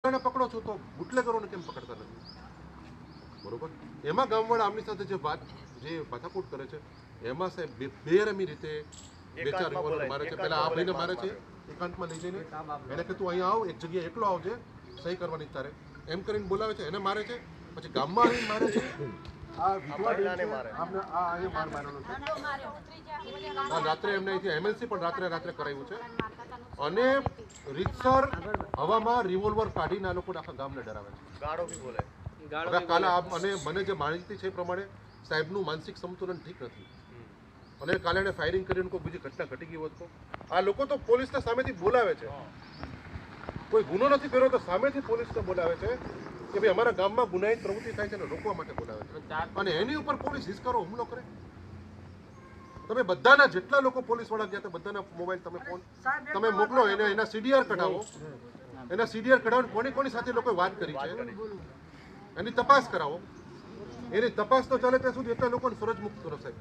પકડો છો તો બુટલેગરોને કેમ પકડતા નથી? બરોબર. એમાં ગામવાળા આમની સાથે જે માથાકૂટ કરે છે એમાં સાહેબ બેરમી રીતે બે ચાર રિવોલ્વર મારે છે. પહેલા આ ભાઈને મારે છે એકાંતમાં લઈ જઈને, એને કે તું અહીંયા આવ, એક જગ્યાએ એકલો આવજે, સહી કરવાની તારે એમ કરીને બોલાવે છે, એને મારે છે. પછી ગામમાં આવીને મારે છે. આ રાત્રે એમને અહીંથી એમએલસી પણ રાત્રે કરાવ્યું છે અને રીતસર હવામાં રિવોલ્વર કાઢીને આ લોકો આખા ગામને ડરાવે છે. ગાળો બી બોલે. હવે કાલે અને મને જે માહિતી છે એ પ્રમાણે સાહેબનું માનસિક સંતુલન ઠીક નથી અને કાલે એને ફાયરિંગ કરીને કોઈ બીજી ઘટના ઘટી ગઈ હોત તો આ લોકો તો પોલીસને સામેથી બોલાવે છે. કોઈ ગુનો નથી કર્યો તો સામેથી પોલીસને બોલાવે છે કે ભાઈ અમારા ગામમાં ગુનાહિત પ્રવૃત્તિ થાય છે એને રોકવા માટે બોલાવે છે અને એની ઉપર પોલીસ હિસકારો હુમલો કરે. તમે બધાના જેટલા લોકો પોલીસ વાળા ગયા હતા બધાના મોબાઈલ તમે મોકલો, એના સીડીઆર કઢાવો, એના સીડીઆર કઢાવો કોની સાથે લોકોએ વાત કરી છે એની તપાસ કરાવો. એની તપાસ તો ચાલે ત્યાં સુધી એટલા લોકોને ફરજ મુક્ત કરો સાહેબ.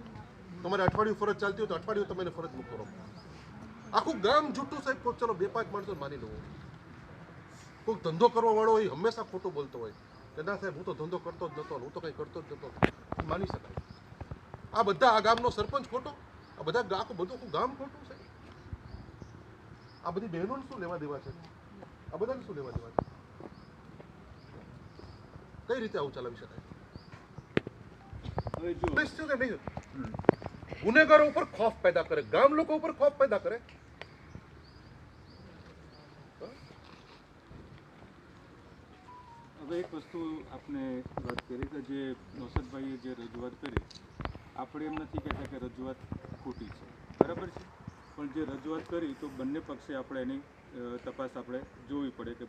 તમારે અઠવાડિયું ફરજ ચાલતી હોય તો અઠવાડિયું તમે એને ફરજ મુક્ત કરો. આખું ગામ જૂઠું સાહેબ. ચલો 2-5 માણસો માની લો. કોઈ ધંધો કરવા વાળો હોય હંમેશા ખોટું બોલતો હોય કે ના સાહેબ હું તો ધંધો કરતો જ નતો, હું તો કંઈ કરતો જ નતો, માની શકાય. આ બધા આ ગામનો સરપંચ ખોટો, આ બધા આખું ગામ ખોટું છે. આ બધી બહેનોને શું લેવા દેવા છે? આ બધાને શું લેવા દેવા છે? કઈ રીતે આવું ચલાવી શકાય? ગુનેગારો ઉપર ખોફ પેદા કરે, ગામ લોકો ઉપર ખોફ પેદા કરે. હવે એક વસ્તુ આપણે વાત કરી કે જે નૌસદભાઈએ જે રજૂઆત કરી, આપણે એમ નથી કહેતા કે રજૂઆત ખોટી છે, બરાબર છે, પણ જે રજૂઆત કરી તો બંને પક્ષે આપણે એની તપાસ આપણે જોવી પડે કે